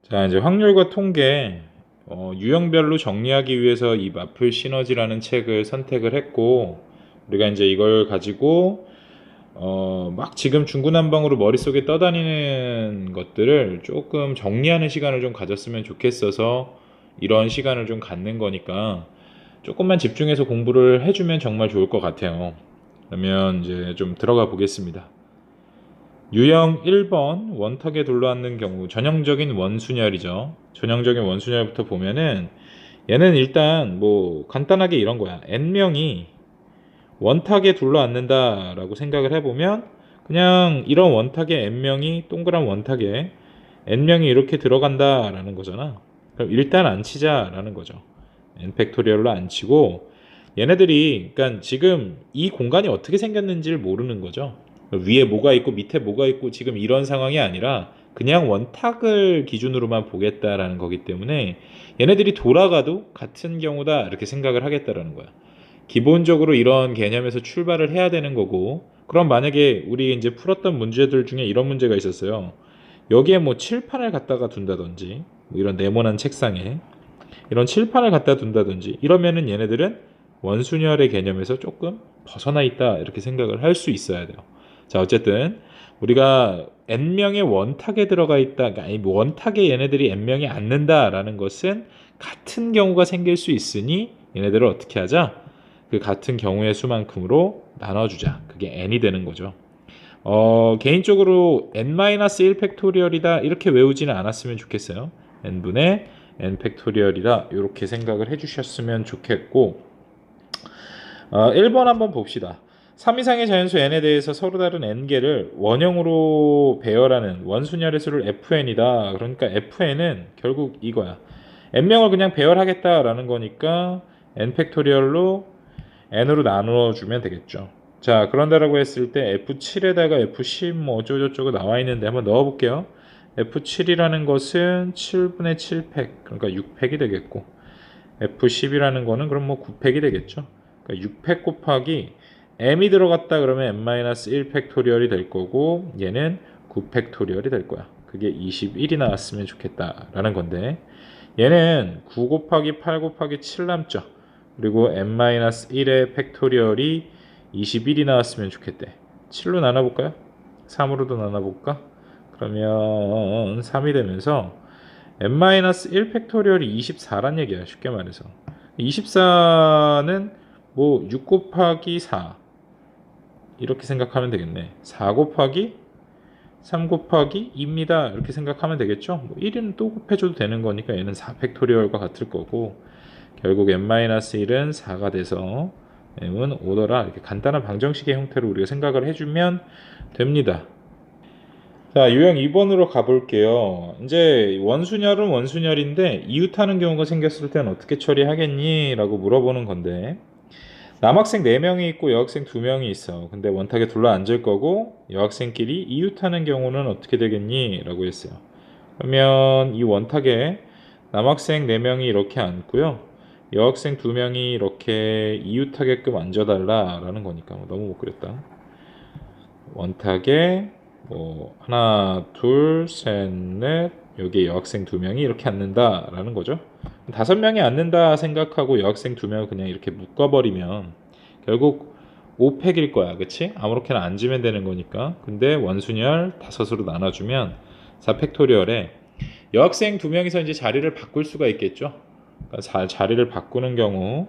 자, 이제 확률과 통계, 유형별로 정리하기 위해서 이 마플 시너지라는 책을 선택을 했고, 우리가 이제 이걸 가지고, 막 지금 중구난방으로 머릿속에 떠다니는 것들을 조금 정리하는 시간을 좀 가졌으면 좋겠어서 이런 시간을 좀 갖는 거니까 조금만 집중해서 공부를 해주면 정말 좋을 것 같아요. 그러면 이제 좀 들어가 보겠습니다. 유형 1번 원탁에 둘러앉는 경우 전형적인 원순열이죠. 전형적인 원순열부터 보면은 얘는 일단 뭐 간단하게 이런 거야. n명이 원탁에 둘러앉는다 라고 생각을 해보면 그냥 이런 원탁에 n명이 동그란 원탁에 n명이 이렇게 들어간다 라는 거잖아. 그럼 일단 안 치자 라는 거죠. n 팩토리얼로 안 치고 얘네들이 그러니까 지금 이 공간이 어떻게 생겼는지를 모르는 거죠. 위에 뭐가 있고 밑에 뭐가 있고 지금 이런 상황이 아니라 그냥 원탁을 기준으로만 보겠다라는 거기 때문에 얘네들이 돌아가도 같은 경우다 이렇게 생각을 하겠다라는 거야. 기본적으로 이런 개념에서 출발을 해야 되는 거고, 그럼 만약에 우리 이제 풀었던 문제들 중에 이런 문제가 있었어요. 여기에 뭐 칠판을 갖다가 둔다든지 뭐 이런 네모난 책상에 이런 칠판을 갖다 둔다든지 이러면은 얘네들은 원순열의 개념에서 조금 벗어나 있다 이렇게 생각을 할 수 있어야 돼요. 자, 어쨌든 우리가 n명의 원탁에 들어가 있다, 아니 원탁에 얘네들이 n명이 앉는다라는 것은 같은 경우가 생길 수 있으니 얘네들을 어떻게 하자? 그 같은 경우의 수만큼으로 나눠주자. 그게 n이 되는 거죠. 개인적으로 n-1 팩토리얼이다 이렇게 외우지는 않았으면 좋겠어요. n분의 n 팩토리얼이다 이렇게 생각을 해주셨으면 좋겠고, 1번 한번 봅시다. 3 이상의 자연수 n에 대해서 서로 다른 n개를 원형으로 배열하는 원순열의 수를 fn이다. 그러니까 fn은 결국 이거야. n명을 그냥 배열하겠다라는 거니까 n 팩토리얼로 n으로 나누어 주면 되겠죠. 자, 그런다라고 했을 때 F7에다가 F10 뭐 어쩌고저쩌고 나와 있는데 한번 넣어 볼게요. F7이라는 것은 7분의 7팩, 그러니까 6팩이 되겠고, F10이라는 거는 그럼 뭐 9팩이 되겠죠. 그러니까 6팩 곱하기 m이 들어갔다 그러면 n-1 팩토리얼이 될 거고, 얘는 9 팩토리얼이 될 거야. 그게 21이 나왔으면 좋겠다라는 건데, 얘는 9 곱하기 8 곱하기 7 남죠. 그리고 n-1의 팩토리얼이 21이 나왔으면 좋겠대. 7로 나눠볼까요? 3으로도 나눠볼까? 그러면 3이 되면서 n-1 팩토리얼이 24란 얘기야. 쉽게 말해서 24는 뭐 6 곱하기 4 이렇게 생각하면 되겠네. 4 곱하기 3 곱하기 2입니다. 이렇게 생각하면 되겠죠. 뭐 1은 또 곱해줘도 되는 거니까 얘는 4 팩토리얼과 같을 거고, 결국 n-1은 4가 돼서 m은 5더라. 이렇게 간단한 방정식의 형태로 우리가 생각을 해주면 됩니다. 자, 유형 2번으로 가볼게요. 이제 원순열은 원순열인데 이웃하는 경우가 생겼을 때는 어떻게 처리하겠니? 라고 물어보는 건데, 남학생 4명이 있고 여학생 2명이 있어. 근데 원탁에 둘러앉을 거고 여학생끼리 이웃하는 경우는 어떻게 되겠니? 라고 했어요. 그러면 이 원탁에 남학생 4명이 이렇게 앉고요. 여학생 2명이 이렇게 이웃하게끔 앉아달라 라는 거니까 너무 못 그렸다. 원탁에 뭐 하나, 둘, 셋, 넷 여기에 여학생 2명이 이렇게 앉는다 라는 거죠. 5명이 앉는다 생각하고 여학생 2명을 그냥 이렇게 묶어버리면 결국 5팩일 거야. 그치? 아무렇게나 앉으면 되는 거니까. 근데 원순열 5으로 나눠주면 4팩토리얼에 여학생 2명이서 이제 자리를 바꿀 수가 있겠죠. 그러니까 자리를 바꾸는 경우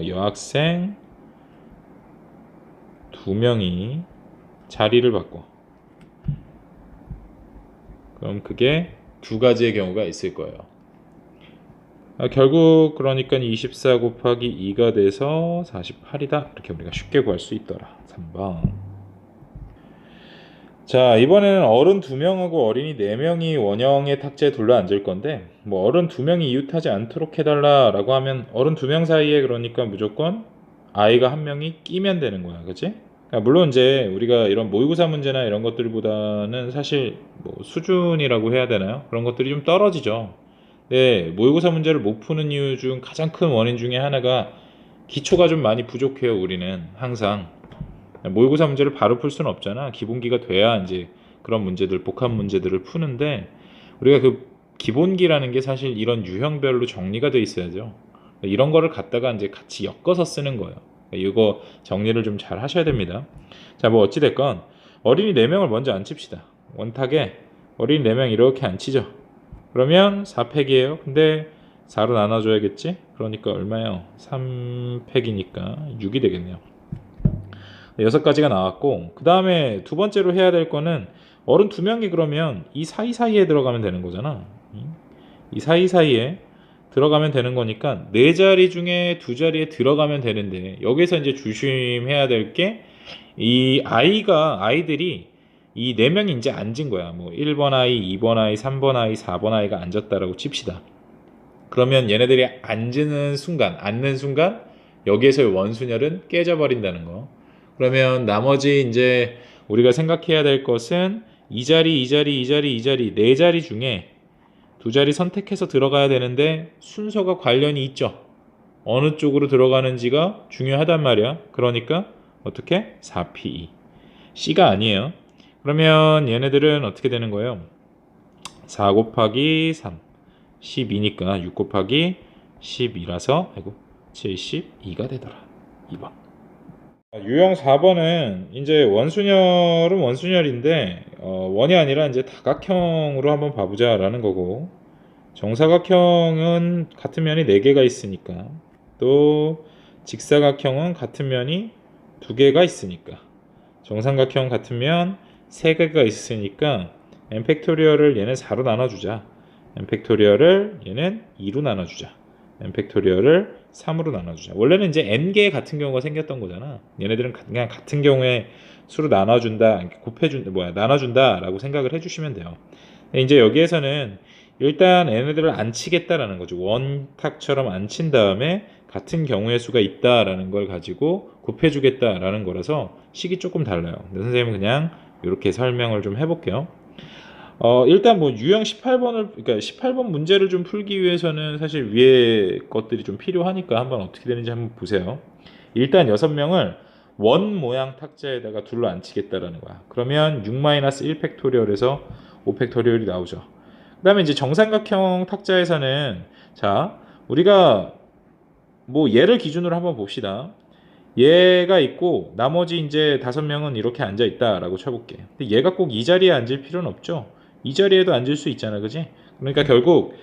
여학생 2명이 자리를 바꿔. 그럼 그게 2가지의 경우가 있을 거예요. 결국 그러니까 24 곱하기 2가 돼서 48이다. 이렇게 우리가 쉽게 구할 수 있더라. 3번. 자, 이번에는 어른 2명하고 어린이 4명이 원형의 탁자에 둘러앉을 건데, 뭐 어른 2명이 이웃하지 않도록 해달라 라고 하면 어른 2명 사이에 그러니까 무조건 아이가 1명이 끼면 되는 거야. 그치? 물론 이제 우리가 이런 모의고사 문제나 이런 것들보다는 사실 뭐 수준이라고 해야 되나요? 그런 것들이 좀 떨어지죠. 네, 모의고사 문제를 못 푸는 이유 중 가장 큰 원인 중에 하나가 기초가 좀 많이 부족해요. 우리는 항상 모의고사 문제를 바로 풀 수는 없잖아. 기본기가 돼야 이제 그런 문제들, 복합 문제들을 푸는데 우리가 그 기본기라는 게 사실 이런 유형별로 정리가 돼 있어야죠. 이런 거를 갖다가 이제 같이 엮어서 쓰는 거예요. 이거 정리를 좀 잘 하셔야 됩니다. 자, 뭐 어찌됐건 어린이 4명을 먼저 앉힙시다. 원탁에 어린이 4명 이렇게 앉히죠. 그러면 4팩이에요. 근데 4로 나눠줘야겠지? 그러니까 얼마예요? 3팩이니까 6이 되겠네요. 6가지가 나왔고, 그 다음에 두 번째로 해야 될 거는 어른 2명이 그러면 이 사이사이에 들어가면 되는 거잖아. 이 사이사이에 들어가면 되는 거니까 4자리 중에 2자리에 들어가면 되는데, 여기서 이제 조심해야 될 게 이 아이들이 이 4명이 이제 앉은 거야. 뭐 1번 아이, 2번 아이, 3번 아이, 4번 아이가 앉았다라고 칩시다. 그러면 얘네들이 앉는 순간 여기에서의 원순열은 깨져버린다는 거. 그러면 나머지 이제 우리가 생각해야 될 것은 이 자리, 이 자리, 이 자리, 이 자리, 4자리 중에 2자리 선택해서 들어가야 되는데 순서가 관련이 있죠. 어느 쪽으로 들어가는지가 중요하단 말이야. 그러니까 어떻게? 4P2. C가 아니에요. 그러면 얘네들은 어떻게 되는 거예요? 4 곱하기 3 12니까 6 곱하기 12라서 72가 되더라. 2번. 유형 4번은 이제 원순열은 원순열인데 원이 아니라 이제 다각형으로 한번 봐보자라는 거고, 정사각형은 같은 면이 4개가 있으니까, 또 직사각형은 같은 면이 2개가 있으니까, 정삼각형 같은 면 3개가 있으니까 n팩토리얼을 얘는 4로 나눠주자, n팩토리얼을 얘는 2로 나눠주자, n팩토리얼을 3으로 나눠주자. 원래는 이제 n개 같은 경우가 생겼던 거잖아. 얘네들은 그냥 같은 경우에 수로 나눠준다, 나눠준다라고 생각을 해주시면 돼요. 이제 여기에서는 일단 얘네들을 안 치겠다라는 거죠. 원탁처럼 안 친 다음에 같은 경우의 수가 있다라는 걸 가지고 곱해주겠다라는 거라서 식이 조금 달라요. 근데 선생님은 그냥 이렇게 설명을 좀 해볼게요. 일단 뭐 유형 18번 문제를 좀 풀기 위해서는 사실 위에 것들이 좀 필요하니까 한번 어떻게 되는지 한번 보세요. 일단 6명을 원 모양 탁자에다가 둘러 앉히겠다라는 거야. 그러면 6-1팩토리얼에서 5팩토리얼이 나오죠. 그 다음에 이제 정삼각형 탁자에서는, 자, 우리가 뭐 얘를 기준으로 한번 봅시다. 얘가 있고 나머지 이제 5명은 이렇게 앉아 있다라고 쳐볼게. 근데 얘가 꼭 이 자리에 앉을 필요는 없죠. 이 자리에도 앉을 수 있잖아, 그지? 그러니까 결국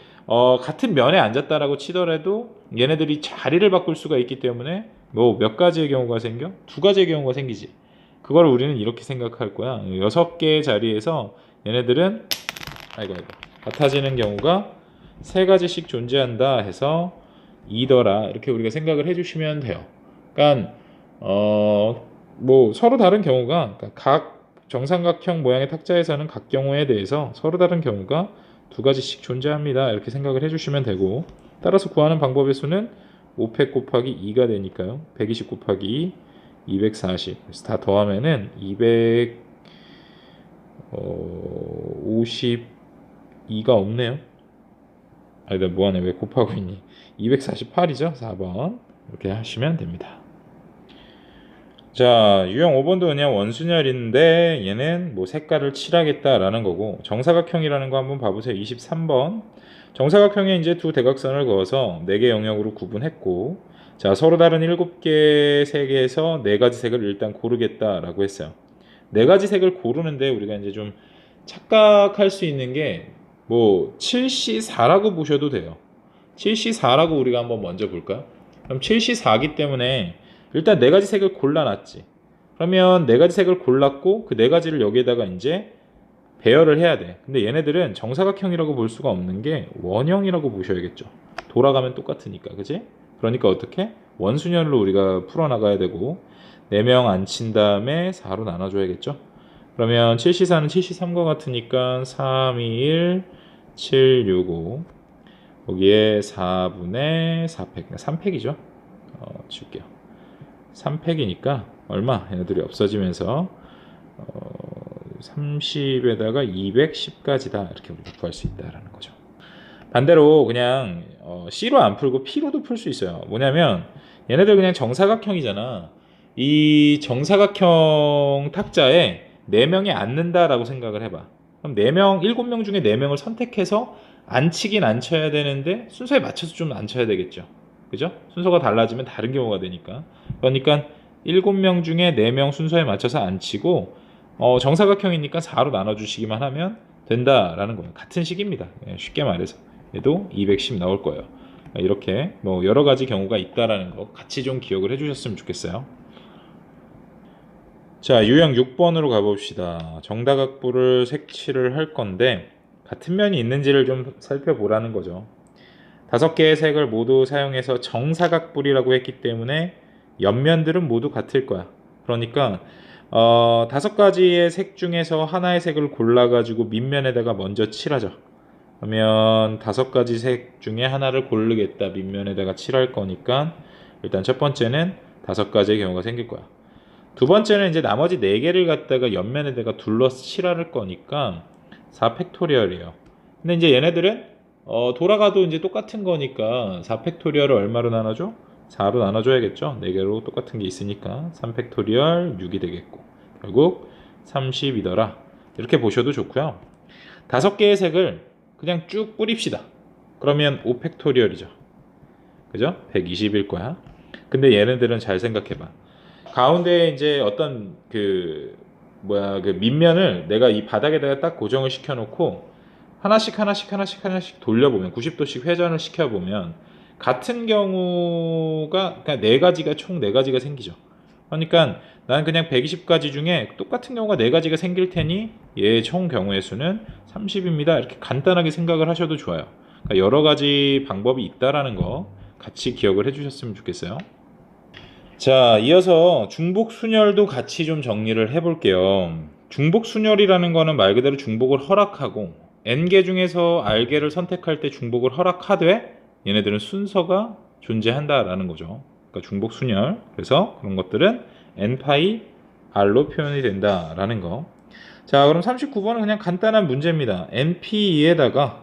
같은 면에 앉았다라고 치더라도 얘네들이 자리를 바꿀 수가 있기 때문에 뭐 몇 가지의 경우가 생겨? 2가지의 경우가 생기지. 그걸 우리는 이렇게 생각할 거야. 6개의 자리에서 얘네들은 같아지는 경우가 3가지씩 존재한다 해서 2더라, 이렇게 우리가 생각을 해주시면 돼요. 그러니까 뭐 서로 다른 경우가, 그러니까 각 정삼각형 모양의 탁자에서는 각 경우에 대해서 서로 다른 경우가 2가지씩 존재합니다, 이렇게 생각을 해주시면 되고, 따라서 구하는 방법의 수는 5팩 곱하기 2가 되니까요. 120 곱하기 2, 240. 그래서 다 더하면은 252가 없네요. 아니다, 뭐하네, 왜 곱하고 있니? 248이죠. 4번 이렇게 하시면 됩니다. 자, 유형 5번도 그냥 원순열인데 얘는 뭐 색깔을 칠하겠다라는 거고, 정사각형이라는 거 한번 봐보세요. 23번. 정사각형에 이제 두 대각선을 그어서 4개 영역으로 구분했고, 자, 서로 다른 7개 색에서 4가지 색을 일단 고르겠다라고 했어요. 4가지 색을 고르는데 우리가 이제 좀 착각할 수 있는 게 뭐 7C4라고 보셔도 돼요. 7C4라고 우리가 한번 먼저 볼까요? 그럼 7C4기 때문에 일단 4가지 색을 골라놨지. 그러면 4가지 색을 골랐고 그 4가지를 여기에다가 이제 배열을 해야 돼. 근데 얘네들은 정사각형이라고 볼 수가 없는 게 원형이라고 보셔야겠죠. 돌아가면 똑같으니까, 그지? 그러니까 어떻게? 원순열로 우리가 풀어나가야 되고, 4명 앉힌 다음에 4로 나눠줘야겠죠. 그러면 7C4는 7C3과 같으니까 3, 2, 1, 7, 6, 5. 거기에 4분의 4팩, 3팩이죠. 줄게요. 3팩이니까 얼마? 얘네들이 없어지면서 30에다가 210까지다, 이렇게 우리가 구할 수 있다라는 거죠. 반대로 그냥 C로 안 풀고 P로도 풀 수 있어요. 뭐냐면 얘네들 그냥 정사각형이잖아. 이 정사각형 탁자에 4명이 앉는다라고 생각을 해봐. 그럼 7명 중에 4명을 선택해서 안 치긴 안 쳐야 되는데 순서에 맞춰서 좀 안 쳐야 되겠죠. 그죠? 순서가 달라지면 다른 경우가 되니까. 그러니까 7명 중에 4명 순서에 맞춰서 안 치고 정사각형이니까 4로 나눠주시기만 하면 된다라는 거예요. 같은 식입니다. 쉽게 말해서 얘도 210 나올 거예요. 이렇게 뭐 여러 가지 경우가 있다라는 거 같이 좀 기억을 해주셨으면 좋겠어요. 자, 유형 6번으로 가봅시다. 정다각부를 색칠을 할 건데 같은 면이 있는지를 좀 살펴보라는 거죠. 5개의 색을 모두 사용해서 정사각뿔이라고 했기 때문에 옆면들은 모두 같을 거야. 그러니까 5가지의 색 중에서 하나의 색을 골라가지고 밑면에다가 먼저 칠하죠. 그러면 5가지 색 중에 하나를 고르겠다. 밑면에다가 칠할 거니까 일단 첫 번째는 5가지의 경우가 생길 거야. 두 번째는 이제 나머지 4개를 갖다가 옆면에다가 둘러서 칠할 거니까 4팩토리얼이에요. 근데 이제 얘네들은 돌아가도 이제 똑같은 거니까 4팩토리얼을 얼마로 나눠줘? 4로 나눠줘야겠죠. 4개로 똑같은 게 있으니까 3팩토리얼 6이 되겠고 결국 30이더라. 이렇게 보셔도 좋고요. 5개의 색을 그냥 쭉 뿌립시다. 그러면 5팩토리얼이죠. 그죠? 120일 거야. 근데 얘네들은 잘 생각해봐. 가운데에 이제 어떤 그 밑면을 내가 이 바닥에다가 딱 고정을 시켜놓고 하나씩 돌려보면 90도씩 회전을 시켜보면 같은 경우가 그러니까 4가지가 총 4가지가 생기죠. 그러니까 나는 그냥 120가지 중에 똑같은 경우가 4가지가 생길 테니 얘 총 경우의 수는 30입니다. 이렇게 간단하게 생각을 하셔도 좋아요. 그러니까 여러 가지 방법이 있다라는 거 같이 기억을 해주셨으면 좋겠어요. 자, 이어서 중복순열도 같이 좀 정리를 해볼게요. 중복순열이라는 거는 말 그대로 중복을 허락하고 n개 중에서 r개를 선택할 때 중복을 허락하되 얘네들은 순서가 존재한다라는 거죠. 그러니까 중복순열. 그래서 그런 것들은 n파이 r로 표현이 된다라는 거. 자, 그럼 39번은 그냥 간단한 문제입니다. np2에다가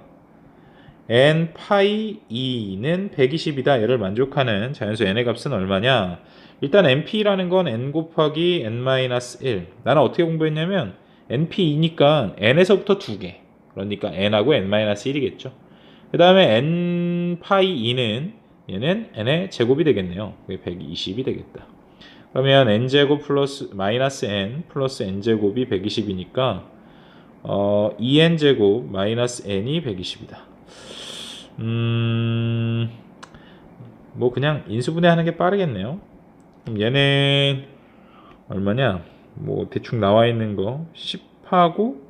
n파이 2는 120이다. 얘를 만족하는 자연수 n의 값은 얼마냐? 일단 np라는 건 n 곱하기 n-1. 나는 어떻게 공부했냐면 np2니까 n에서부터 2개. 그러니까 n하고 n-1이겠죠. 그 다음에 n파이 2는 얘는 n의 제곱이 되겠네요. 그게 120이 되겠다. 그러면 n제곱 플러스 마이너스 n 플러스 n제곱이 120이니까 2n제곱 마이너스 n이 120이다. 뭐 그냥 인수분해하는 게 빠르겠네요. 그럼 얘는 얼마냐? 뭐 대충 나와 있는 거 10하고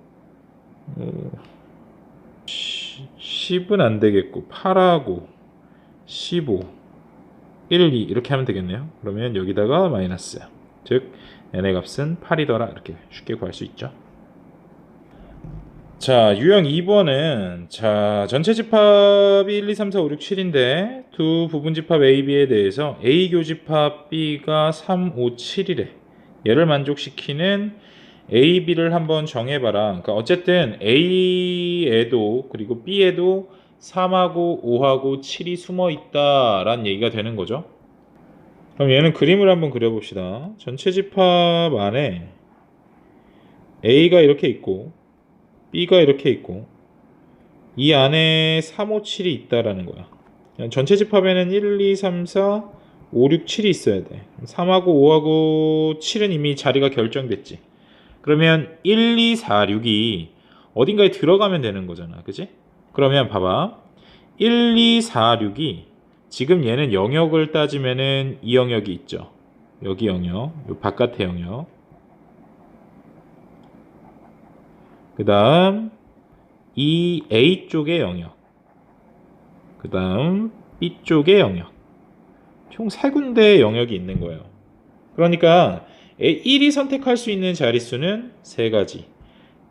10은 안 되겠고 8하고 15 1, 2 이렇게 하면 되겠네요. 그러면 여기다가 마이너스, 즉 n의 값은 8이더라. 이렇게 쉽게 구할 수 있죠. 자, 유형 2번은 전체 집합이 1, 2, 3, 4, 5, 6, 7인데 두 부분 집합 A, B에 대해서 A 교집합 B가 3, 5, 7이래. 얘를 만족시키는 A, B를 한번 정해봐라. 그러니까 어쨌든 A에도 그리고 B에도 3하고 5하고 7이 숨어 있다라는 얘기가 되는 거죠. 그럼 얘는 그림을 한번 그려봅시다. 전체 집합 안에 A가 이렇게 있고 B가 이렇게 있고 이 안에 3, 5, 7이 있다라는 거야. 전체 집합에는 1, 2, 3, 4, 5, 6, 7이 있어야 돼. 3하고 5하고 7은 이미 자리가 결정됐지. 그러면 1, 2, 4, 6이 어딘가에 들어가면 되는 거잖아. 그치? 그러면 봐봐. 1, 2, 4, 6이 지금 얘는 영역을 따지면은 이 영역이 있죠. 여기 영역, 요 바깥의 영역. 그 다음 이 A 쪽의 영역, 그 다음 B 쪽의 영역, 총 3군데의 영역이 있는 거예요. 그러니까 1이 선택할 수 있는 자릿수는 3가지,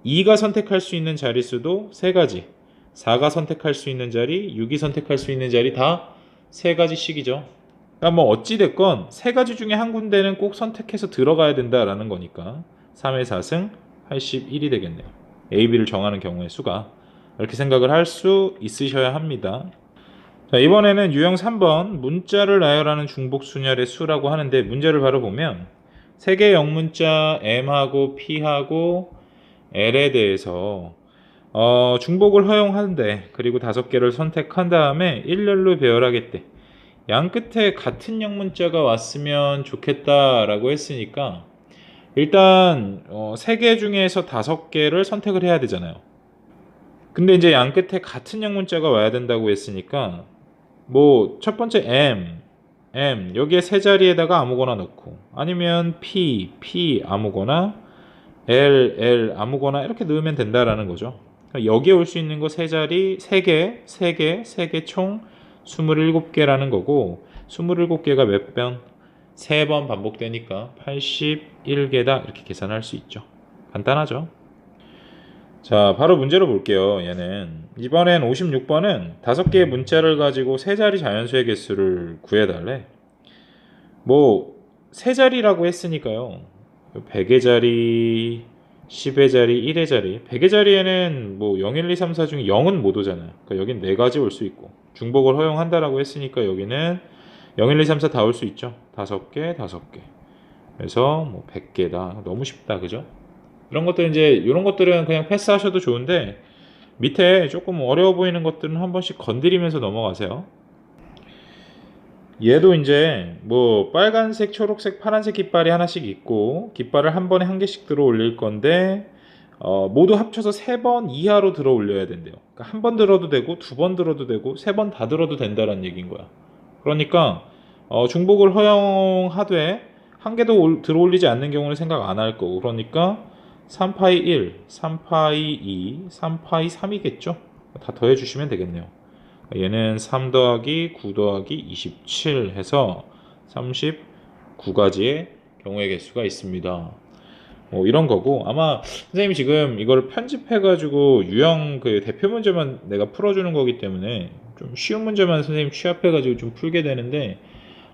2가 선택할 수 있는 자릿수도 3가지, 4가 선택할 수 있는 자리, 6이 선택할 수 있는 자리 다 3가지씩이죠. 그러니까 뭐 어찌됐건 3가지 중에 한 군데는 꼭 선택해서 들어가야 된다라는 거니까 3의 4승 81이 되겠네요. A, B를 정하는 경우의 수가. 이렇게 생각을 할 수 있으셔야 합니다. 자, 이번에는 유형 3번 문자를 나열하는 중복순열의 수라고 하는데 문제를 바로 보면 3개의 영문자 M하고 P하고 L에 대해서 중복을 허용하는데 그리고 5개를 선택한 다음에 일렬로 배열하겠대. 양 끝에 같은 영문자가 왔으면 좋겠다라고 했으니까 일단 3개 중에서 5개를 선택을 해야 되잖아요. 근데 이제 양 끝에 같은 영문자가 와야 된다고 했으니까 뭐 첫 번째 M 여기에 세 자리에다가 아무거나 넣고 아니면 P 아무거나 L 아무거나 이렇게 넣으면 된다라는 거죠. 그러니까 여기에 올 수 있는 거 세 자리 3개 총 27개라는 거고 27개가 몇 번? 3번 반복되니까 81개다 이렇게 계산할 수 있죠. 간단하죠. 자, 바로 문제로 볼게요. 얘는 이번엔 56번은 5개의 문자를 가지고 세 자리 자연수의 개수를 구해달래. 뭐 세 자리라고 했으니까요. 100의 자리, 10의 자리, 1의 자리. 100의 자리에는 뭐 0, 1, 2, 3, 4 중에 0은 못 오잖아요. 그러니까 여긴 4가지 올 수 있고 중복을 허용한다라고 했으니까 여기는 0, 1, 2, 3, 4 다 올 수 있죠. 5개, 5개. 그래서 뭐 100개다. 너무 쉽다, 그죠? 이런 것들은 그냥 패스하셔도 좋은데 밑에 조금 어려워 보이는 것들은 한 번씩 건드리면서 넘어가세요. 얘도 이제 뭐 빨간색, 초록색, 파란색 깃발이 하나씩 있고 깃발을 한 번에 한 개씩 들어 올릴 건데 모두 합쳐서 3번 이하로 들어 올려야 된대요. 그러니까 한 번 들어도 되고 2번 들어도 되고 3번 다 들어도 된다는 얘기인 거야. 그러니까 중복을 허용하되 한 개도 들어 올리지 않는 경우는 생각 안 할 거고 그러니까 3파이 1, 3파이 2, 3파이 3이겠죠? 다 더해주시면 되겠네요. 얘는 3 더하기 9 더하기 27 해서 39가지의 경우의 개수가 있습니다. 이런 거고 아마 선생님이 지금 이걸 편집해가지고 유형 그 대표 문제만 내가 풀어주는 거기 때문에 좀 쉬운 문제만 선생님 취합해가지고 좀 풀게 되는데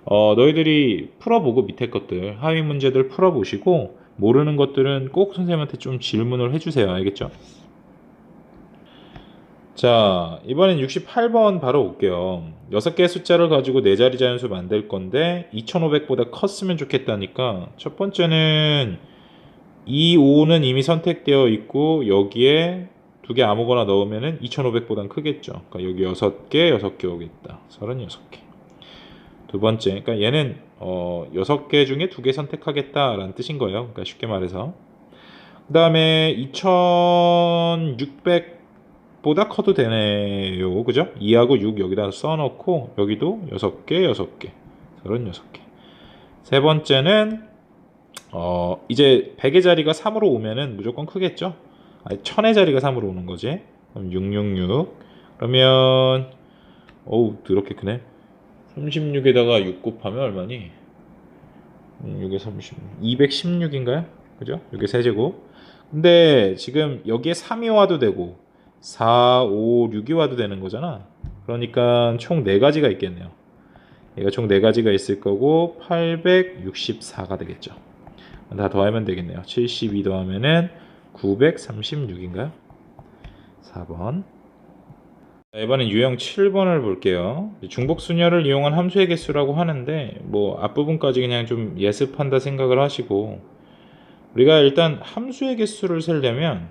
너희들이 풀어보고 밑에 것들 하위 문제들 풀어보시고 모르는 것들은 꼭 선생님한테 좀 질문을 해주세요. 알겠죠? 자, 이번엔 68번 바로 올게요. 6개의 숫자를 가지고 4자리 자연수 만들 건데 2500보다 컸으면 좋겠다니까 첫 번째는 2, 5는 이미 선택되어 있고 여기에 2개 아무거나 넣으면 2500보다 크겠죠. 그러니까 여기 6개 오겠다. 36개. 두 번째, 그러니까 얘는 6개 중에 2개 선택하겠다라는 뜻인 거예요. 그러니까 쉽게 말해서. 그 다음에 2600보다 커도 되네요. 그죠? 2하고 6 여기다 써놓고 여기도 6개 36개. 세 번째는 이제 100의 자리가 3으로 오면은 무조건 크겠죠? 아니 1000의 자리가 3으로 오는 거지. 그럼 666. 그러면 어우 더럽게 크네. 36에다가 6 곱하면 얼마니? 6에 36. 216인가요? 그죠? 이게 세제곱. 근데 지금 여기에 3이 와도 되고 4, 5, 6이 와도 되는 거잖아. 그러니까 총 4가지가 있겠네요. 얘가 총 4가지가 있을 거고 864가 되겠죠. 다 더하면 되겠네요. 72 더하면은 936인가요? 4번. 이번엔 유형 7번을 볼게요. 중복순열을 이용한 함수의 개수라고 하는데 뭐 앞부분까지 그냥 좀 예습한다 생각을 하시고 우리가 일단 함수의 개수를 세려면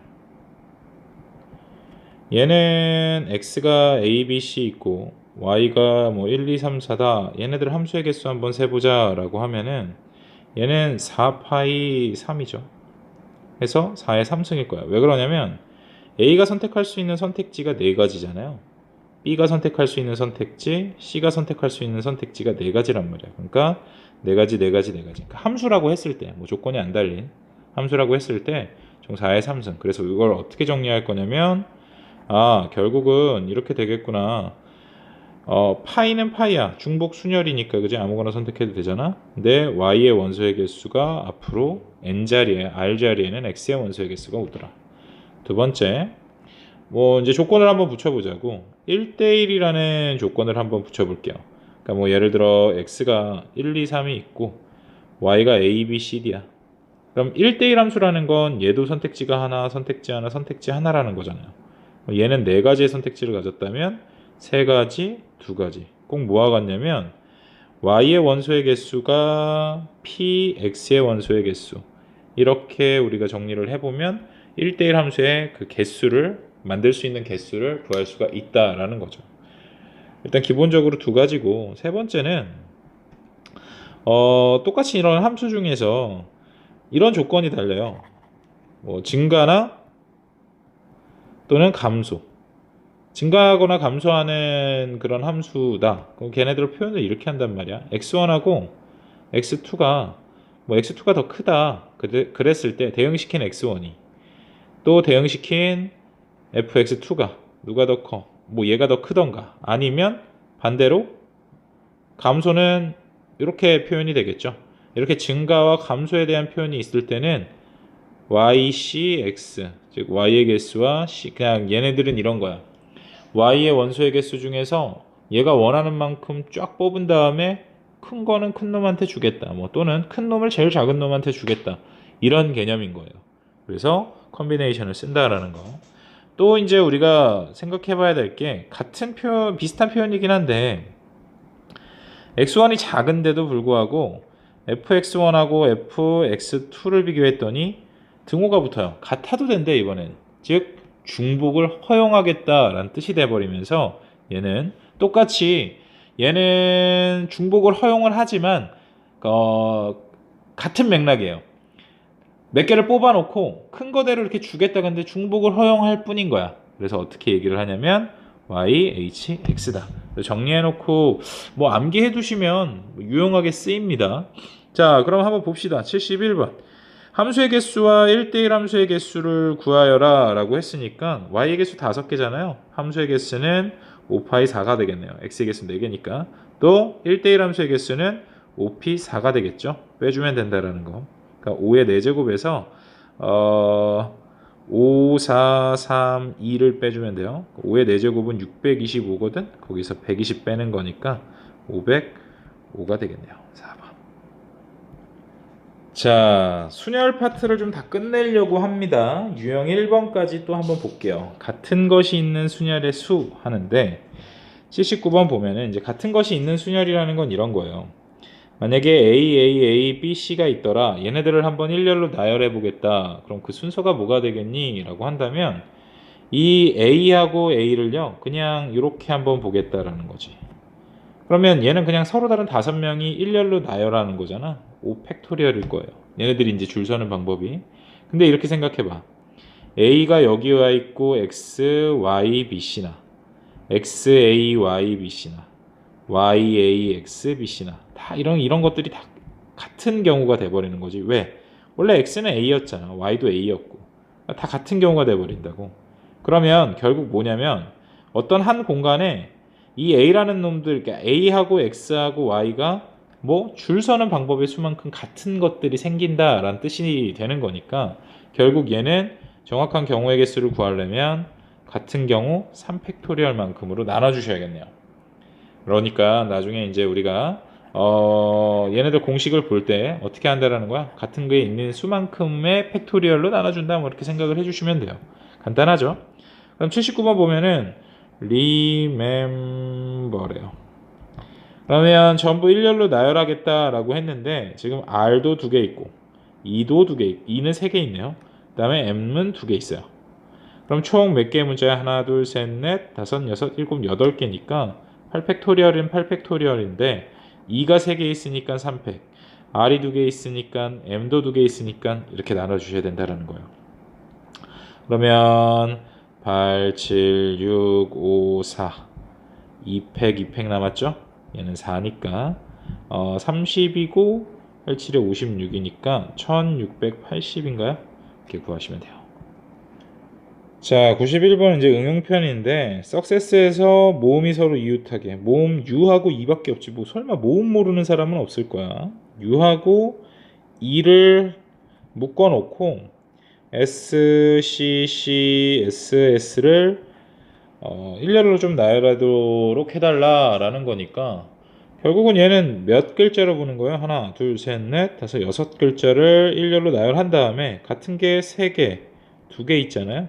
얘는 x가 a, b, c 있고 y가 뭐 1, 2, 3, 4다 얘네들 함수의 개수 한번 세보자 라고 하면은 얘는 4파이 3이죠. 해서 4의 3승일 거야. 왜 그러냐면 a가 선택할 수 있는 선택지가 4가지잖아요. B가 선택할 수 있는 선택지, C가 선택할 수 있는 선택지가 4가지란 말이야. 그러니까 4가지. 그러니까 함수라고 했을 때, 뭐 조건이 안 달린 함수라고 했을 때 총 4의 3승. 그래서 이걸 어떻게 정리할 거냐면 결국은 이렇게 되겠구나. 파이는 파이야. 중복 순열이니까 그지? 아무거나 선택해도 되잖아. 근데 y의 원소의 개수가 앞으로 n자리에, r자리에는 x의 원소의 개수가 오더라. 두 번째, 뭐 이제 조건을 한번 붙여보자고 1대1이라는 조건을 한번 붙여볼게요. 그러니까 뭐 예를 들어 x가 1, 2, 3이 있고 y가 a, b, c, d야. 그럼 1대1 함수라는 건 얘도 선택지가 하나, 선택지 하나, 선택지 하나라는 거잖아요. 얘는 4가지의 선택지를 가졌다면 3가지, 2가지. 꼭 뭐와 같냐면 y의 원소의 개수가 p, x의 원소의 개수. 이렇게 우리가 정리를 해보면 1대1 함수의 그 개수를 만들 수 있는 개수를 구할 수가 있다라는 거죠. 일단 기본적으로 두 가지고, 세 번째는 똑같이 이런 함수 중에서 이런 조건이 달려요. 뭐 증가나 또는 감소. 증가하거나 감소하는 그런 함수다. 그럼 걔네들 표현을 이렇게 한단 말이야. x1하고 x2가 뭐 x2가 더 크다. 그랬을 때 대응시킨 x1이 또 대응시킨 fx2가 누가 더 커? 뭐 얘가 더 크던가. 아니면 반대로 감소는 이렇게 표현이 되겠죠. 이렇게 증가와 감소에 대한 표현이 있을 때는 ycx, 즉 y의 개수와 c, 그냥 얘네들은 이런 거야. y의 원소의 개수 중에서 얘가 원하는 만큼 쫙 뽑은 다음에 큰 거는 큰 놈한테 주겠다. 뭐 또는 큰 놈을 제일 작은 놈한테 주겠다. 이런 개념인 거예요. 그래서 컨비네이션을 쓴다라는 거. 또 이제 우리가 생각해 봐야 될 게 같은 표현, 비슷한 표현이긴 한데 x1이 작은데도 불구하고 fx1하고 fx2를 비교했더니 등호가 붙어요. 같아도 된대 이번엔. 즉 중복을 허용하겠다라는 뜻이 돼버리면서 얘는 똑같이 얘는 중복을 허용을 하지만 같은 맥락이에요. 몇 개를 뽑아놓고 큰 거대로 이렇게 주겠다 근데 중복을 허용할 뿐인 거야. 그래서 어떻게 얘기를 하냐면 yhx다. 정리해놓고 뭐 암기해 두시면 유용하게 쓰입니다. 자, 그럼 한번 봅시다. 71번. 함수의 개수와 1대1 함수의 개수를 구하여라 라고 했으니까 y의 개수 5개잖아요. 함수의 개수는 5파이 4가 되겠네요. x의 개수 4개니까. 또 1대1 함수의 개수는 5p 4가 되겠죠. 빼주면 된다라는 거. 그러니까 5의 4제곱에서 5, 4, 3, 2를 빼주면 돼요. 5의 4제곱은 625거든. 거기서 120 빼는 거니까 505가 되겠네요. 4번. 자, 순열 파트를 좀 다 끝내려고 합니다. 유형 1번까지 또 한번 볼게요. 같은 것이 있는 순열의 수 하는데 79번 보면은 이제 같은 것이 있는 순열이라는 건 이런 거예요. 만약에 A, A, A, B, C가 있더라. 얘네들을 한번 일렬로 나열해 보겠다. 그럼 그 순서가 뭐가 되겠니? 라고 한다면 이 A하고 A를요. 그냥 이렇게 한번 보겠다라는 거지. 그러면 얘는 그냥 서로 다른 5명이 일렬로 나열하는 거잖아. 5팩토리얼일 거예요. 얘네들이 이제 줄 서는 방법이. 근데 이렇게 생각해 봐. A가 여기 와 있고 X, Y, B, C나 X, A, Y, B, C나 Y, A, X, B, C나 다 이런 것들이 다 같은 경우가 돼버리는 거지. 왜? 원래 X는 A였잖아. Y도 A였고. 다 같은 경우가 돼버린다고. 그러면 결국 뭐냐면 어떤 한 공간에 이 A라는 놈들, 그러니까 A하고 X하고 Y가 뭐 줄 서는 방법의 수만큼 같은 것들이 생긴다라는 뜻이 되는 거니까 결국 얘는 정확한 경우의 개수를 구하려면 같은 경우 3팩토리얼만큼으로 나눠주셔야겠네요. 그러니까 나중에 이제 우리가 얘네들 공식을 볼 때 어떻게 한다라는 거야? 같은 거에 있는 수만큼의 팩토리얼로 나눠준다. 뭐 이렇게 생각을 해주시면 돼요. 간단하죠? 그럼 79번 보면은 remember래요. 그러면 전부 일렬로 나열하겠다라고 했는데 지금 R도 2개 있고 E도 2개 있고 E는 3개 있네요. 그 다음에 M은 2개 있어요. 그럼 총 몇 개의 문자야? 하나, 둘, 셋, 넷, 다섯, 여섯, 일곱, 8개니까 8팩토리얼은 8팩토리얼인데 E가 3개 있으니까 3팩, R이 2개 있으니까 M도 2개 있으니까 이렇게 나눠주셔야 된다는 거예요. 그러면 8, 7, 6, 5, 4 2팩, 2팩 남았죠? 얘는 4니까 30이고 8, 7에 56이니까 1680인가요? 이렇게 구하시면 돼요. 자, 91번 이제 응용편인데 석세스에서 모음이 서로 이웃하게 모음 U하고 E밖에 없지 뭐 설마 모음 모르는 사람은 없을 거야. U하고 E를 묶어놓고 S, C, C, S, S를 일렬로 좀 나열하도록 해달라라는 거니까 결국은 얘는 몇 글자로 보는 거예요? 하나, 둘, 셋, 넷, 다섯, 6글자를 일렬로 나열한 다음에 같은 게 3개, 2개 있잖아요.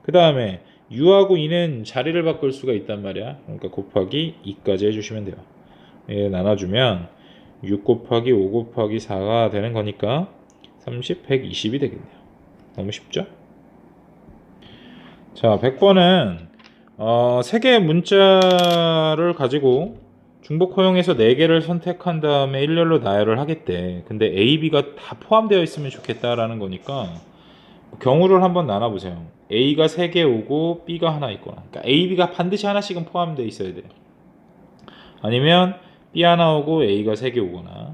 그 다음에 U하고 E는 자리를 바꿀 수가 있단 말이야. 그러니까 곱하기 2까지 해주시면 돼요. 얘 나눠주면 6 곱하기 5 곱하기 4가 되는 거니까 30, 120이 되겠네요. 너무 쉽죠? 자, 100번은 3개의 문자를 가지고 중복 허용해서 4개를 선택한 다음에 일렬로 나열을 하겠대. 근데 A, B가 다 포함되어 있으면 좋겠다라는 거니까 경우를 한번 나눠보세요. A가 3개 오고 B가 하나 있거나, 그러니까 A, B가 반드시 하나씩은 포함되어 있어야 돼요. 아니면 B 하나 오고 A가 3개 오거나,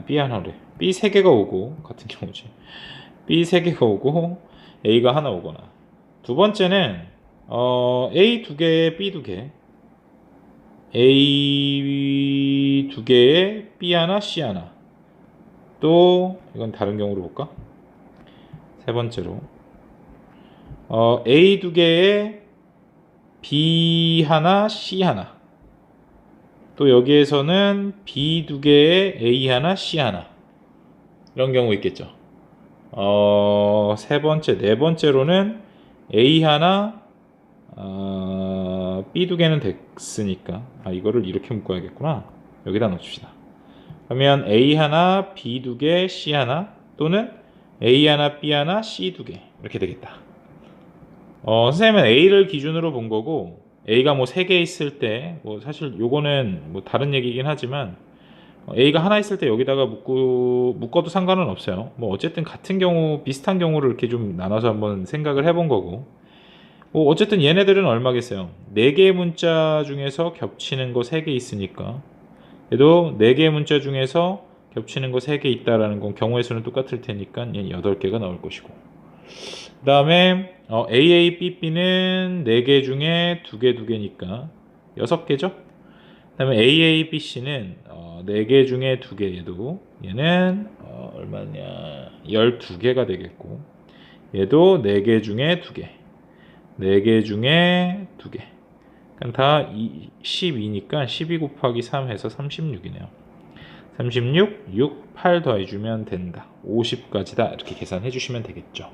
B 하나래. B 3개가 오고, 같은 경우지. B 3개가 오고 A가 하나 오거나. 두 번째는 A 2개에 B 2개, A 2개에 B 하나, C 하나. 또 이건 다른 경우로 볼까? 세 번째로 A 2개에 B 하나, C 하나. 또 여기에서는 B 2개에 A 하나, C 하나. 이런 경우 있겠죠. 세 번째, 네 번째로는 A 하나, B 2개는 됐으니까 이거를 이렇게 묶어야겠구나. 여기다 놓읍시다. 그러면 A 하나, B 2개, C 하나, 또는 A 하나, B 하나, C 2개 이렇게 되겠다. 선생님은 A를 기준으로 본 거고, A가 뭐 3개 있을 때, 뭐 사실 요거는 뭐 다른 얘기긴 하지만 A가 하나 있을 때 여기다가 묶어도 상관은 없어요. 뭐 어쨌든 같은 경우, 비슷한 경우를 이렇게 좀 나눠서 한번 생각을 해본 거고, 뭐 어쨌든 얘네들은 얼마겠어요? 4개의 문자 중에서 겹치는 거 3개 있으니까 얘도 4개의 문자 중에서 겹치는 거 3개 있다라는 건 경우의 수는 똑같을 테니까 얘는 8개가 나올 것이고, 그 다음에 AABB는 4개 중에 2개 2개니까 6개죠. 그 다음에 AABC는 4개 중에 2개, 얘는 얼마냐, 12개가 되겠고, 얘도 4개 중에 2개, 4개 중에 2개, 그럼 다 12니까 12 곱하기 3 해서 36이네요. 36, 6, 8 더해주면 된다. 50까지다. 이렇게 계산해 주시면 되겠죠.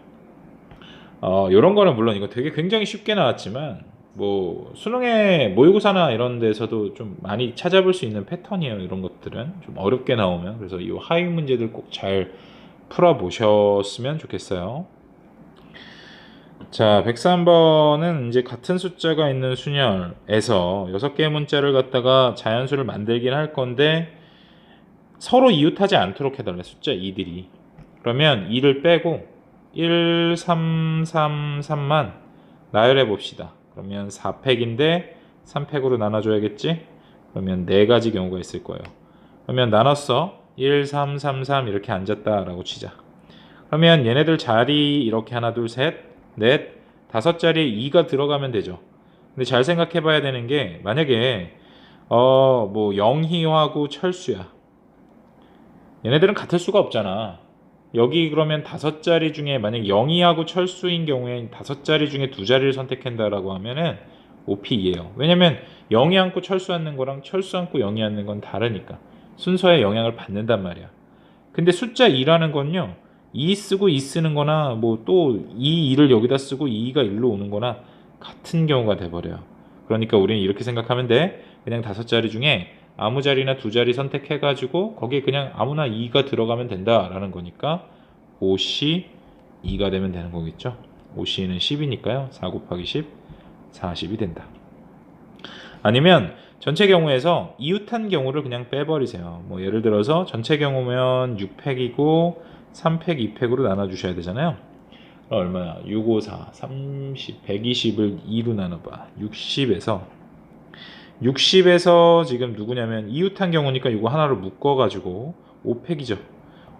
요런 거는 물론 이거 되게 굉장히 쉽게 나왔지만, 뭐 수능의 모의고사나 이런 데서도 좀 많이 찾아볼 수 있는 패턴이에요. 이런 것들은 좀 어렵게 나오면, 그래서 이 하위 문제들 꼭 잘 풀어 보셨으면 좋겠어요. 자, 103번은 이제 같은 숫자가 있는 순열에서 6개의 문자를 갖다가 자연수를 만들긴 할 건데 서로 이웃하지 않도록 해달래, 숫자 2들이. 그러면 2를 빼고 1, 3, 3, 3만 나열해 봅시다. 그러면 4팩인데 3팩으로 나눠줘야겠지? 그러면 4가지 경우가 있을 거예요. 그러면 나눴어. 1, 3, 3, 3 이렇게 앉았다라고 치자. 그러면 얘네들 자리 이렇게 하나, 둘, 셋, 넷, 5자리에 2가 들어가면 되죠. 근데 잘 생각해 봐야 되는 게, 만약에 뭐 영희하고 철수야. 얘네들은 같을 수가 없잖아. 여기 그러면 5자리 중에 만약 영희하고 철수인 경우에 5자리 중에 2자리를 선택한다라고 하면은 OP이에요. 왜냐면 영희 않고 철수 앉는 거랑 철수 않고 영희 앉는 건 다르니까 순서에 영향을 받는단 말이야. 근데 숫자 2라는 건요, 2 쓰고 2 쓰는 거나 뭐 또 2를 여기다 쓰고 2가 1로 오는 거나 같은 경우가 돼버려요. 그러니까 우리는 이렇게 생각하면 돼. 그냥 5자리 중에 아무 자리나 2자리 선택해가지고 거기에 그냥 아무나 2가 들어가면 된다라는 거니까 5C 2가 되면 되는 거겠죠. 5C는 10이니까요. 4 곱하기 10, 40이 된다. 아니면 전체 경우에서 이웃한 경우를 그냥 빼버리세요. 뭐 예를 들어서 전체 경우면 6팩이고 3팩, 2팩으로 나눠주셔야 되잖아요. 얼마야? 6, 5, 4, 30, 120을 2로 나눠봐. 60에서 지금 누구냐면 이웃한 경우니까 이거 하나로 묶어가지고 5팩이죠.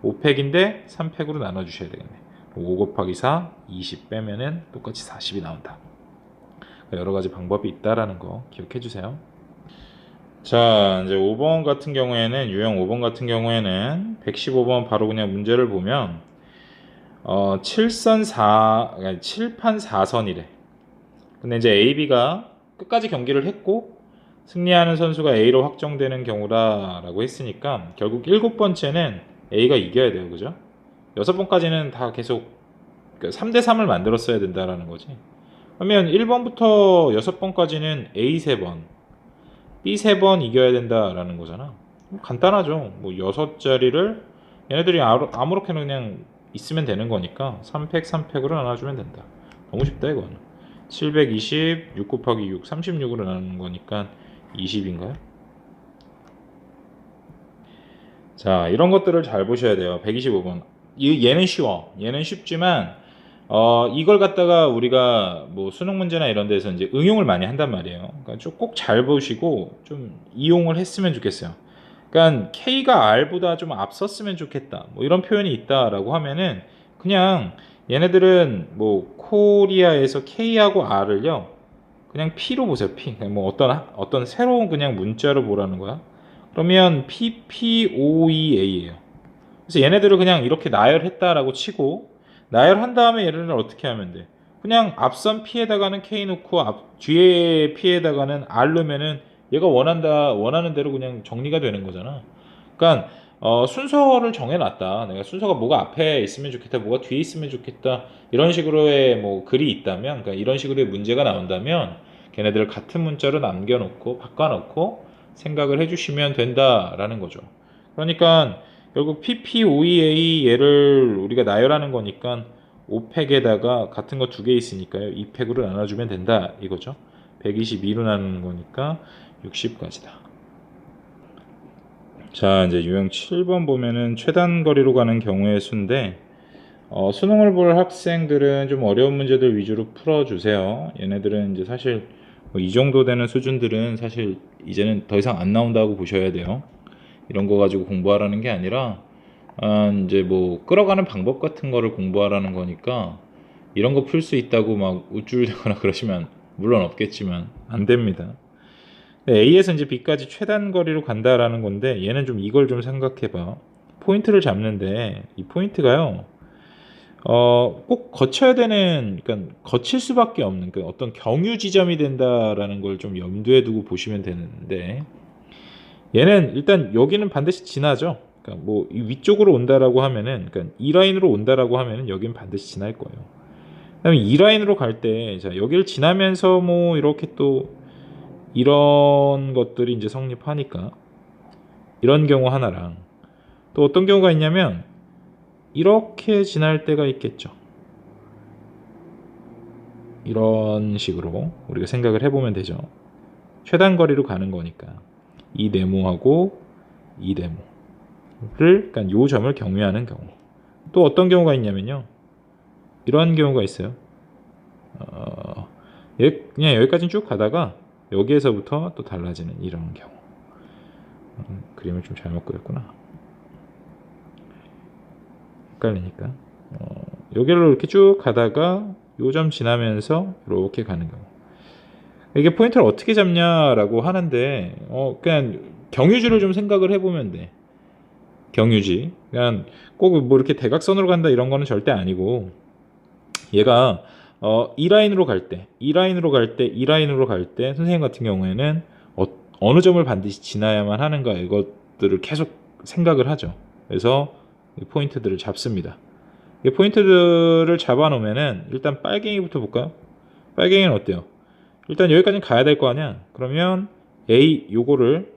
5팩인데 3팩으로 나눠주셔야 되겠네. 5 곱하기 4, 20 빼면은 똑같이 40이 나온다. 여러 가지 방법이 있다라는 거 기억해 주세요. 자, 이제 5번 같은 경우에는, 유형 5번 같은 경우에는 115번 바로 그냥 문제를 보면 7판 4선이래. 근데 이제 A, B가 끝까지 경기를 했고 승리하는 선수가 A로 확정되는 경우라고 했으니까 결국 7번째는 A가 이겨야 돼요. 그죠? 6번까지는 다 계속 3대 3을 만들었어야 된다라는 거지. 그러면 1번부터 6번까지는 A 3번, B 3번 이겨야 된다라는 거잖아. 간단하죠. 뭐 6자리를 얘네들이 아무렇게나 그냥 있으면 되는 거니까 3팩, 3팩으로 나눠주면 된다. 너무 쉽다 이건. 720, 6 곱하기 6, 36으로 나누는 거니까 20인가요? 자, 이런 것들을 잘 보셔야 돼요. 125번. 얘는 쉬워. 얘는 쉽지만 이걸 갖다가 우리가 뭐 수능 문제나 이런 데서 이제 응용을 많이 한단 말이에요. 그러니까 꼭 잘 보시고 좀 이용을 했으면 좋겠어요. 그러니까 K가 R보다 좀 앞섰으면 좋겠다. 뭐 이런 표현이 있다라고 하면은 그냥 얘네들은 뭐 코리아에서 K하고 R을요. 그냥 P로 보세요. P. 그냥 뭐 어떤 새로운 그냥 문자로 보라는 거야. 그러면 PPOEA예요. 그래서 얘네들을 그냥 이렇게 나열했다라고 치고 나열한 다음에 얘를 어떻게 하면 돼? 그냥 앞선 P에다가는 K 놓고 뒤에 P에다가는 R 넣으면은 얘가 원하는 대로 그냥 정리가 되는 거잖아. 그러니까 순서를 정해놨다. 내가 순서가 뭐가 앞에 있으면 좋겠다, 뭐가 뒤에 있으면 좋겠다 이런 식으로의 뭐 글이 있다면, 그러니까 이런 식으로의 문제가 나온다면 걔네들을 같은 문자로 남겨놓고 바꿔놓고 생각을 해주시면 된다라는 거죠. 그러니까 결국 PPOEA 얘를 우리가 나열하는 거니까 5팩에다가 같은 거 2개 있으니까요. 2팩으로 나눠주면 된다 이거죠. 122로 나누는 거니까 60까지다. 자, 이제 유형 7번 보면은 최단 거리로 가는 경우의 수인데 수능을 볼 학생들은 좀 어려운 문제들 위주로 풀어주세요. 얘네들은 이제 사실 뭐이 정도 되는 수준들은 사실 이제는 더 이상 안 나온다고 보셔야 돼요. 이런 거 가지고 공부하라는 게 아니라 이제 뭐 끌어가는 방법 같은 거를 공부하라는 거니까 이런 거 풀 수 있다고 막 우쭐대거나 그러시면 물론 없겠지만 안 됩니다. A에서 이제 B까지 최단 거리로 간다라는 건데 얘는 좀 이걸 좀 생각해봐. 포인트를 잡는데 이 포인트가요. 꼭 거쳐야 되는, 그러니까 거칠 수밖에 없는 그 어떤 경유 지점이 된다라는 걸 좀 염두에 두고 보시면 되는데 얘는 일단 여기는 반드시 지나죠. 그러니까 뭐 위쪽으로 온다라고 하면은, 그러니까 이 라인으로 온다라고 하면은 여기는 반드시 지날 거예요. 그다음에 이 라인으로 갈 때, 자 여기를 지나면서 뭐 이렇게 또 이런 것들이 이제 성립하니까 이런 경우 하나랑 또 어떤 경우가 있냐면 이렇게 지날 때가 있겠죠. 이런 식으로 우리가 생각을 해보면 되죠. 최단 거리로 가는 거니까 이 네모하고 이 네모를, 그러니까 요 점을 경유하는 경우. 또 어떤 경우가 있냐면요. 이런 경우가 있어요. 그냥 여기까지 쭉 가다가 여기에서부터 또 달라지는 이런 경우. 그림을 좀 잘못 그렸구나. 헷갈리니까. 여기를 이렇게 쭉 가다가 요 점 지나면서 이렇게 가는 경우. 이게 포인트를 어떻게 잡냐라고 하는데 그냥 경유지를 좀 생각을 해보면 돼. 경유지. 그냥 꼭 뭐 이렇게 대각선으로 간다 이런 거는 절대 아니고 얘가 이 라인으로 갈 때, 이 라인으로 갈 때, 이 라인으로 갈 때 선생님 같은 경우에는 어느 점을 반드시 지나야만 하는가 이것들을 계속 생각을 하죠. 그래서 포인트들을 잡습니다. 이 포인트들을 잡아 놓으면은 일단 빨갱이부터 볼까요? 빨갱이는 어때요? 일단 여기까지는 가야 될 거 아니야. 그러면 A 요거를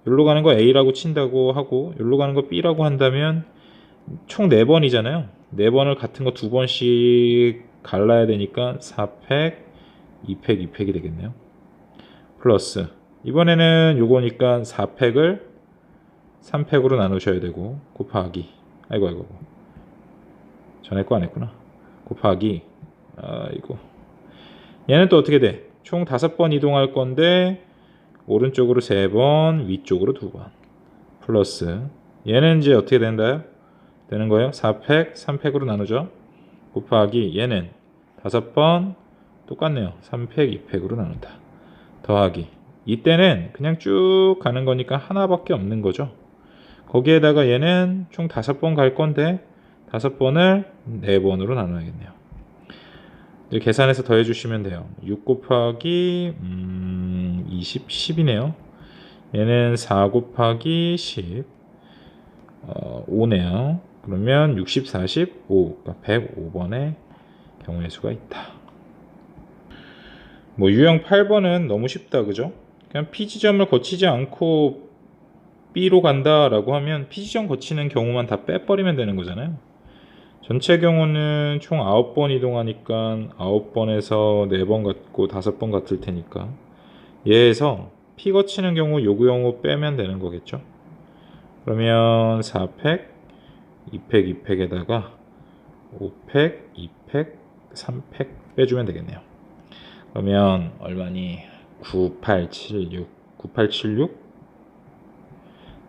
여기로 가는 거 A라고 친다고 하고 여기로 가는 거 B라고 한다면 총 4번이잖아요. 4번을 같은 거 2번씩 갈라야 되니까 4팩, 2팩, 2팩이 되겠네요. 플러스 이번에는 요거니까 4팩을 3팩으로 나누셔야 되고 곱하기 아이고 전에 거 안 했구나. 곱하기 이거 얘는 또 어떻게 돼? 총 5번 이동할 건데 오른쪽으로 3번, 위쪽으로 2번 플러스 얘는 이제 어떻게 된다요? 되는 거예요? 4팩, 3팩으로 나누죠. 곱하기 얘는 5번 똑같네요. 3팩, 2팩으로 나눈다. 더하기 이때는 그냥 쭉 가는 거니까 하나밖에 없는 거죠. 거기에다가 얘는 총 5번 갈 건데 5번을 4번으로 나눠야겠네요. 계산해서 더해 주시면 돼요. 6 곱하기 20, 10이네요. 얘는 4 곱하기 10 5네요. 그러면 60, 40, 5, 그러니까 105번의 경우의 수가 있다. 뭐 유형 8번은 너무 쉽다, 그죠? 그냥 P 지점을 거치지 않고 B로 간다라고 하면 P 지점 거치는 경우만 다 빼버리면 되는 거잖아요. 전체 경우는 총 9번 이동하니까 9번에서 4번 같고 5번 같을 테니까 얘에서 P 거치는 경우 요구 경우 빼면 되는 거겠죠. 그러면 4팩, 2팩, 2팩에다가 5팩, 2팩, 3팩 빼주면 되겠네요. 그러면 얼마니? 9876, 9876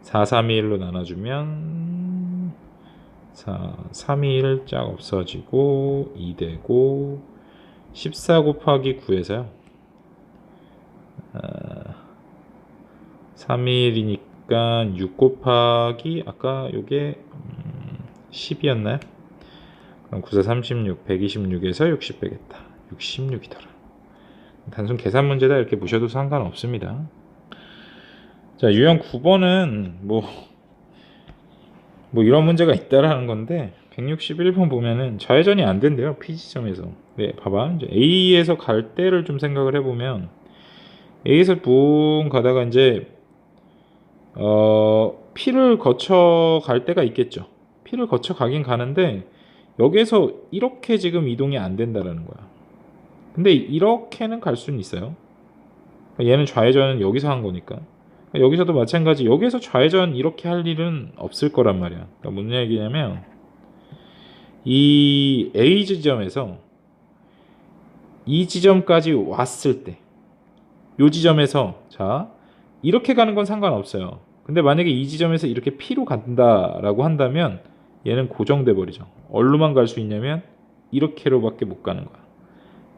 4321로 나눠주면 321 짝 없어지고 2 되고 14 곱하기 9에서요 3일이니까 6 곱하기 아까 요게 10이었나요? 그럼 9, 4, 36, 126에서 60 빼겠다. 66이더라. 단순 계산 문제다 이렇게 보셔도 상관없습니다. 자, 유형 9번은 뭐 이런 문제가 있다라는 건데 161번 보면은 좌회전이 안 된대요. P 지점에서. 네, 봐봐. 이제 A에서 갈 때를 좀 생각을 해보면 A에서 붕 가다가 이제 P를 거쳐 갈 때가 있겠죠. P를 거쳐 가긴 가는데 여기에서 이렇게 지금 이동이 안 된다라는 거야. 근데 이렇게는 갈 수는 있어요. 얘는 좌회전은 여기서 한 거니까. 여기서도 마찬가지. 여기에서 좌회전 이렇게 할 일은 없을 거란 말이야. 그러니까 무슨 얘기냐면 이 A 지점에서 이 지점까지 왔을 때 이 지점에서 자 이렇게 가는 건 상관없어요. 근데 만약에 이 지점에서 이렇게 P로 간다라고 한다면 얘는 고정돼 버리죠. 어디로만 갈 수 있냐면 이렇게로밖에 못 가는 거야.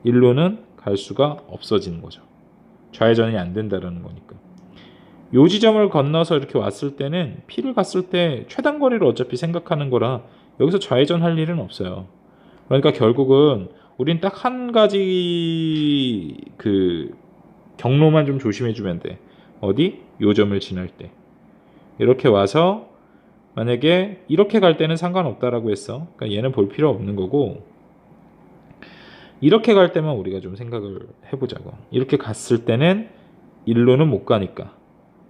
일로는 갈 수가 없어지는 거죠. 좌회전이 안 된다라는 거니까. 요 지점을 건너서 이렇게 왔을 때는 P를 갔을 때 최단 거리를 어차피 생각하는 거라 여기서 좌회전 할 일은 없어요. 그러니까 결국은 우린 딱 한 가지 그 경로만 좀 조심해 주면 돼. 어디? 요 점을 지날 때. 이렇게 와서 만약에 이렇게 갈 때는 상관없다라고 했어. 그러니까 얘는 볼 필요 없는 거고 이렇게 갈 때만 우리가 좀 생각을 해보자고. 이렇게 갔을 때는 일로는 못 가니까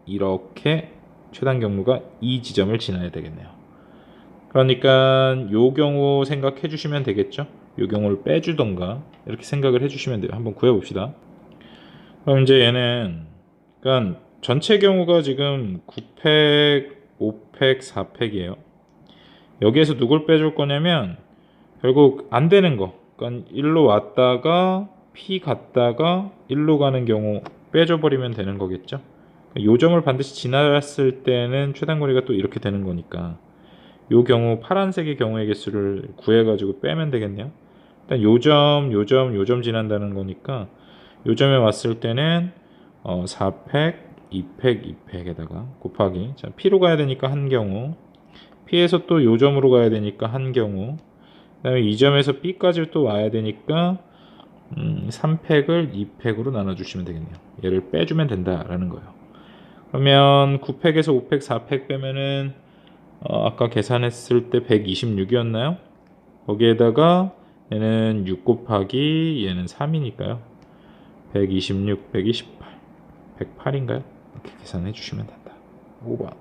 이렇게 최단 경로가 이 지점을 지나야 되겠네요. 그러니까 요 경우 생각해 주시면 되겠죠. 요 경우를 빼주던가 이렇게 생각을 해주시면 돼요. 한번 구해봅시다. 그럼 이제 얘는 그러니까 전체 경우가 지금 9팩, 5팩, 4팩이에요. 여기에서 누굴 빼줄 거냐면 결국 안 되는 거. 그러니까 1로 왔다가 P 갔다가 1로 가는 경우 빼줘버리면 되는 거겠죠. 요 점을 반드시 지났을 때는 최단 거리가 또 이렇게 되는 거니까 요 경우 파란색의 경우의 개수를 구해가지고 빼면 되겠네요. 일단 요점 지난다는 거니까 요점에 왔을 때는 4팩, 2팩, 2팩에다가 곱하기 자, P로 가야 되니까 한 경우 P에서 또 요점으로 가야 되니까 한 경우 그 다음에 이 점에서 B까지 또 와야 되니까 3팩을 2팩으로 나눠주시면 되겠네요. 얘를 빼주면 된다라는 거예요. 그러면 9팩에서 5팩, 4팩 빼면은 아까 계산했을 때 126이었나요? 거기에다가 얘는 6 곱하기 얘는 3이니까요. 126, 128, 108인가요? 이렇게 계산해 주시면 된다. 5번.